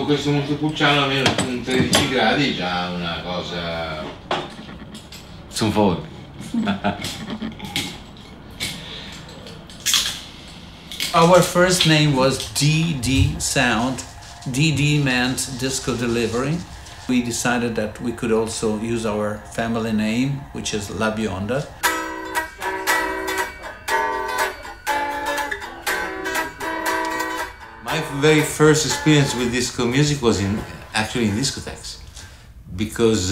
questo Montepulciano almeno in 13 gradi è già una cosa... Sono forti. Our first name was DD Sound. DD meant Disco Delivery. We decided that we could also use our family name, which is La Bionda. My very first experience with disco music was actually in discotheques, because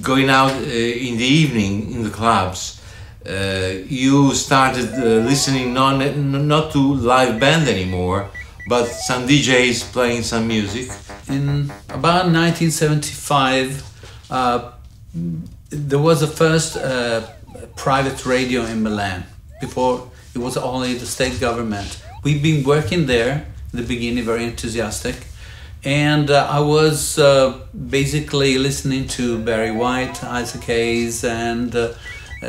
going out in the evening in the clubs, you started listening not to live band anymore, but some DJs playing some music. In about 1975, there was a first private radio in Milan. Before, it was only the state government. We've been working there in the beginning, very enthusiastic. And I was basically listening to Barry White, Isaac Hayes, and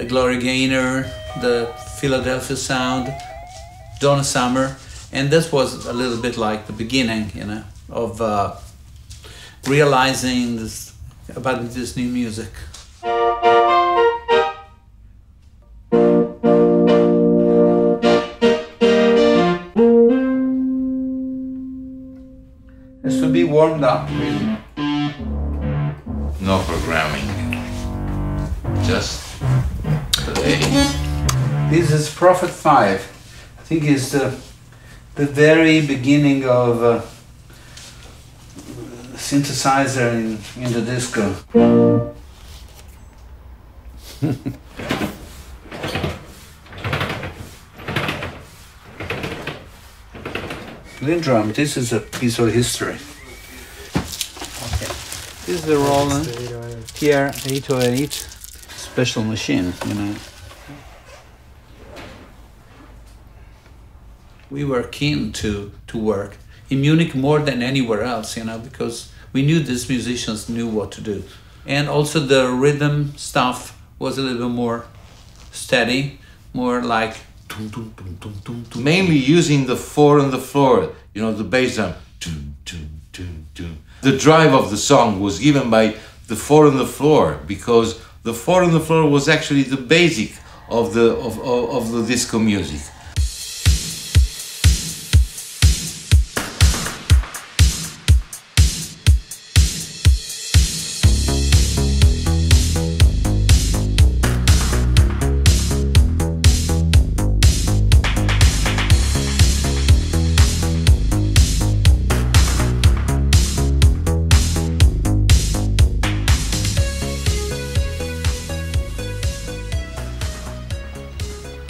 Gloria Gaynor, the Philadelphia Sound, Donna Summer. And this was a little bit like the beginning, you know, of realizing about this new music. Has to be warmed up. No programming, just play. This is Prophet 5. I think it's the very beginning of synthesizer in the disco. Lindrum, this is a piece of history. Okay. This is the Roland TR-808 special machine, you know. We were keen to work in Munich more than anywhere else, you know, because we knew these musicians knew what to do. And also the rhythm stuff was a little more steady, more like mainly using the 4 on the floor, you know, the bass drum. The drive of the song was given by the 4 on the floor, because the 4 on the floor was actually the basic of the disco music.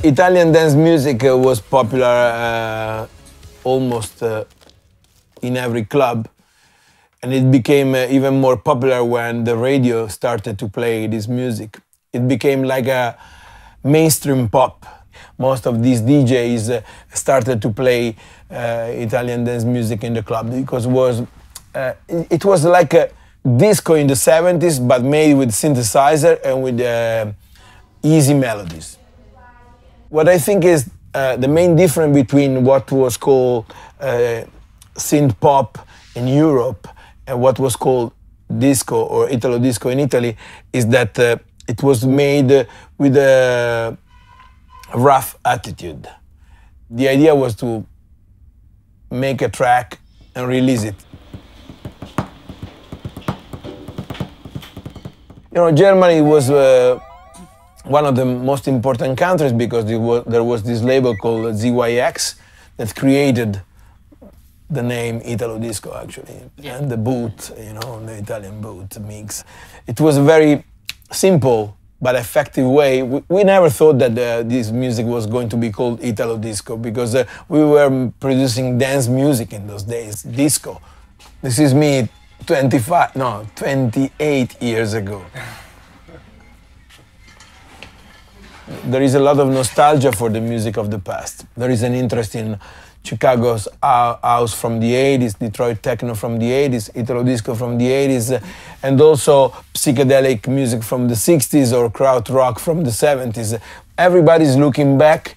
Italian dance music was popular almost in every club, and it became even more popular when the radio started to play this music. It became like a mainstream pop. Most of these DJs started to play Italian dance music in the club because it was like a disco in the 70s, but made with synthesizer and with easy melodies. What I think is the main difference between what was called synth pop in Europe and what was called disco or Italo disco in Italy is that it was made with a rough attitude. The idea was to make a track and release it. You know, Germany was one of the most important countries because there was this label called ZYX that created the name Italo Disco, actually, and the boot, you know, the Italian boot mix. It was a very simple but effective way. We never thought that this music was going to be called Italo Disco because we were producing dance music in those days, disco. This is me 28 years ago. There is a lot of nostalgia for the music of the past. There is an interest in Chicago's house from the 80s, Detroit techno from the 80s, Italo disco from the 80s, and also psychedelic music from the 60s or krautrock from the 70s. Everybody's looking back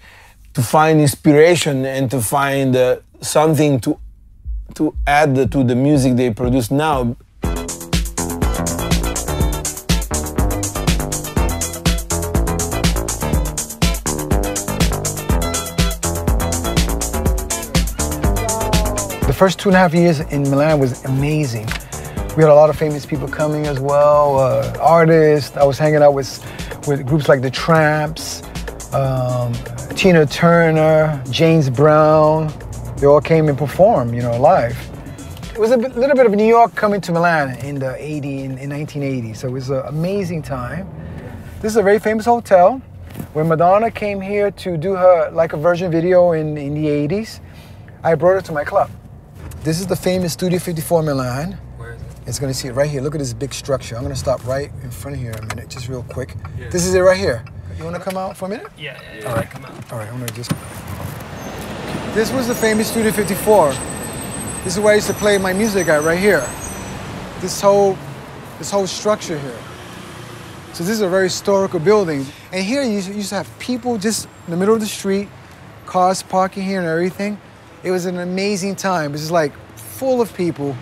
to find inspiration and to find something to to add to the music they produce now. The first 2.5 years in Milan was amazing. We had a lot of famous people coming as well, artists. I was hanging out with groups like the Tramps, Tina Turner, James Brown. They all came and performed, you know, live. It was little bit of New York coming to Milan in 1980, so it was an amazing time. This is a very famous hotel where Madonna came here to do her like a version video in the 80s. I brought her to my club. This is the famous Studio 54 Milan. Where is it? It's gonna see it right here. Look at this big structure. I'm gonna stop right in front of here a minute, just real quick. Yeah. This is it right here. You wanna come out for a minute? Yeah. All right, come out. All right, I'm gonna just... This was the famous Studio 54. This is where I used to play my music at, right here. This whole structure here. So this is a very historical building. And here you used to have people just in the middle of the street, cars parking here and everything. It was an amazing time. This is like full of people.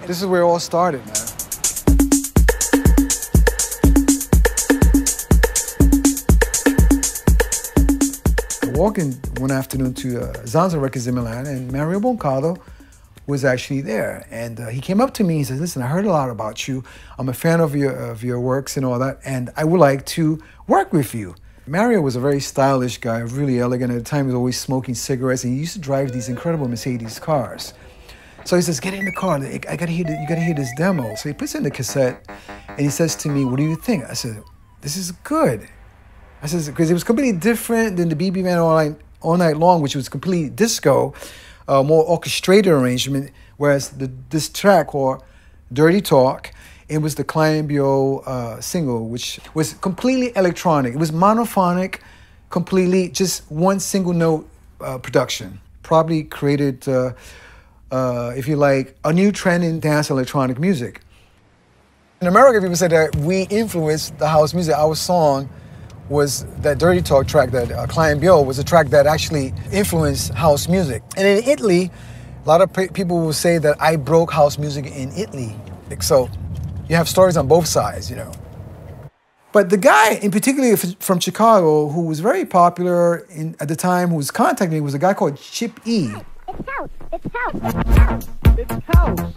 This is where it all started, man. I walked in one afternoon to Zanza Records in Milan, and Mario Boncado was actually there. And he came up to me, he said, listen, I heard a lot about you. I'm a fan of your works and all that, and I would like to work with you. Mario was a very stylish guy, really elegant. At the time, he was always smoking cigarettes, and he used to drive these incredible Mercedes cars. So he says, get in the car, you gotta hear this demo. So he puts in the cassette, and he says to me, what do you think? I said, this is good. I said, because it was completely different than the BB Band All Night Long, which was completely disco, more orchestrated arrangement, whereas this track, or Dirty Talk, it was the Cambio single, which was completely electronic. It was monophonic, completely just one single note production. Probably created, if you like, a new trend in dance electronic music. In America, people say that we influenced the house music. Our song was that Dirty Talk track, that Cambio, was a track that actually influenced house music. And in Italy, a lot of people will say that I broke house music in Italy. So you have stories on both sides, you know. But the guy, in particular from Chicago, who was very popular at the time, who was contacting me, was a guy called Chip E. It's house. It's house. It's house. It's house.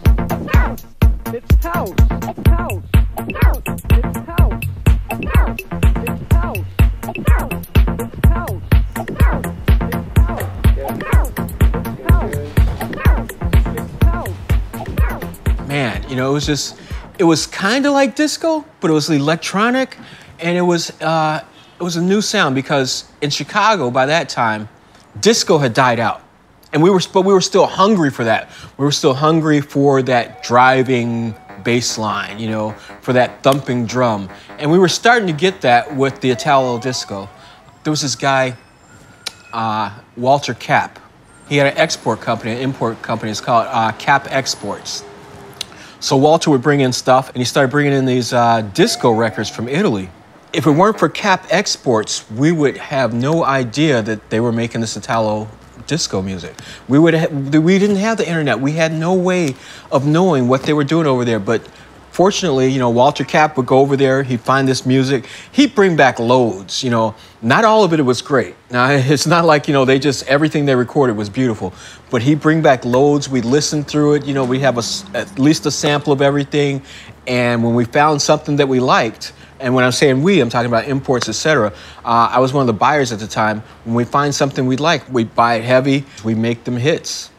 It's house. It's house. It's house. It's house. It's house. It's house. It's house. It's house. It's house. It's house. It's house. It's house. It's house. It's house. Man, you know, it was kind of like disco, but it was electronic, and it was a new sound, because in Chicago by that time, disco had died out, and we were still hungry for that. We were still hungry for that driving bass line, you know, for that thumping drum, and we were starting to get that with the Italo disco. There was this guy, Walter Cap. He had an export company, an import company. It's called Cap Exports. So Walter would bring in stuff, and he started bringing in these disco records from Italy. If it weren't for Cap Exports, we would have no idea that they were making this Italo disco music. We didn't have the internet. We had no way of knowing what they were doing over there. But fortunately, you know, Walter Cap would go over there, he'd find this music, he'd bring back loads, you know. Not all of it was great. Now, it's not like, you know, everything they recorded was beautiful, but he'd bring back loads, we'd listen through it, you know, we'd have at least a sample of everything, and when we found something that we liked, and when I'm saying we, I'm talking about imports, etc. I was one of the buyers at the time. When we find something we like, we buy it heavy, we make them hits.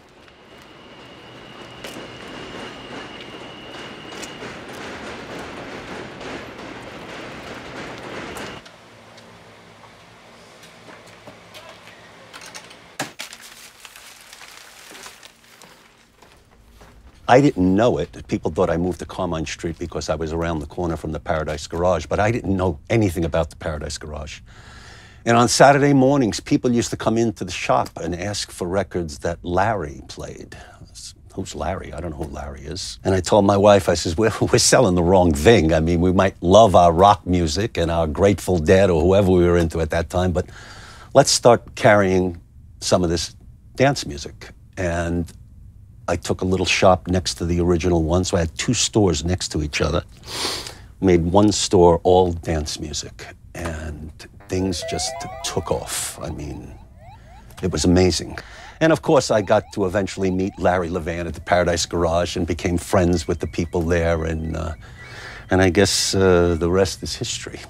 I didn't know it. People thought I moved to Carmine Street because I was around the corner from the Paradise Garage, but I didn't know anything about the Paradise Garage. And on Saturday mornings, people used to come into the shop and ask for records that Larry played. Who's Larry? I don't know who Larry is. And I told my wife, I says, we're selling the wrong thing. I mean, we might love our rock music and our Grateful Dead or whoever we were into at that time, but let's start carrying some of this dance music. And I took a little shop next to the original one, so I had 2 stores next to each other. Made one store all dance music, and things just took off. I mean, it was amazing. And of course, I got to eventually meet Larry Levan at the Paradise Garage and became friends with the people there, and I guess the rest is history.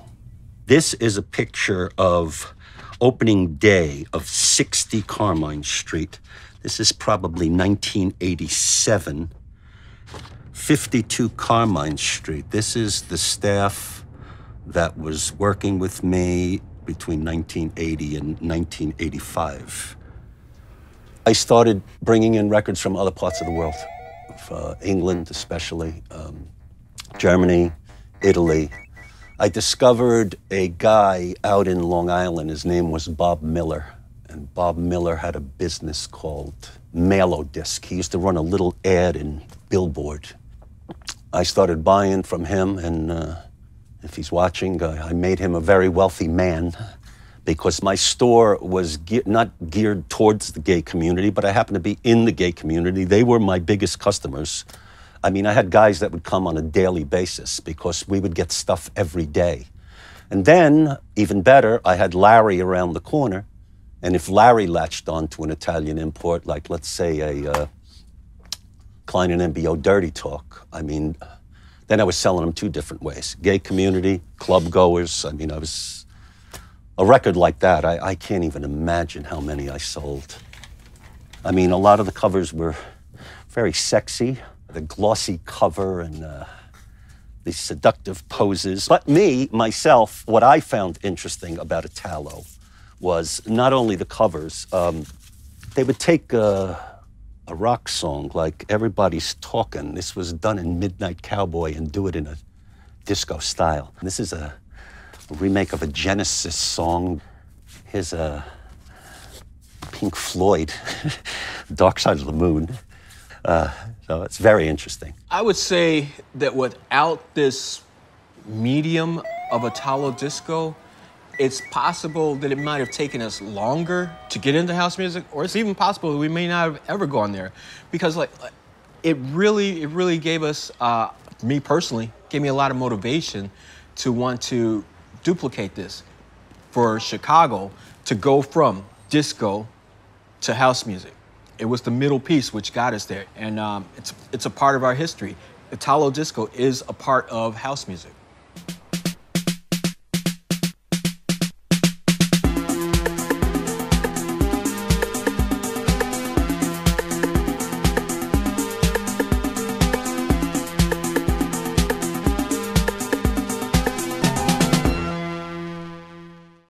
This is a picture of opening day of 60 Carmine Street. This is probably 1987. 52 Carmine Street. This is the staff that was working with me between 1980 and 1985. I started bringing in records from other parts of the world, England especially, Germany, Italy. I discovered a guy out in Long Island. His name was Bob Miller. And Bob Miller had a business called Mail-O-Disc. He used to run a little ad in Billboard. I started buying from him, and if he's watching, I made him a very wealthy man because my store was not geared towards the gay community, but I happened to be in the gay community. They were my biggest customers. I mean, I had guys that would come on a daily basis because we would get stuff every day. And then, even better, I had Larry around the corner. And if Larry latched on to an Italian import, like let's say a Klein and MBO Dirty Talk, I mean, then I was selling them 2 different ways. Gay community, club goers. I mean, a record like that, I can't even imagine how many I sold. I mean, a lot of the covers were very sexy. The glossy cover and these seductive poses. But me, myself, what I found interesting about Italo was not only the covers, they would take a rock song like Everybody's Talking. This was done in Midnight Cowboy and do it in a disco style. This is a remake of a Genesis song. Here's a Pink Floyd, Dark Side of the Moon. So it's very interesting. I would say that without this medium of Italo disco, it's possible that it might have taken us longer to get into house music, or it's even possible that we may not have ever gone there, because it really gave us, me personally, gave me a lot of motivation to want to duplicate this for Chicago, to go from disco to house music. It was the middle piece which got us there, and it's a part of our history. Italo disco is a part of house music.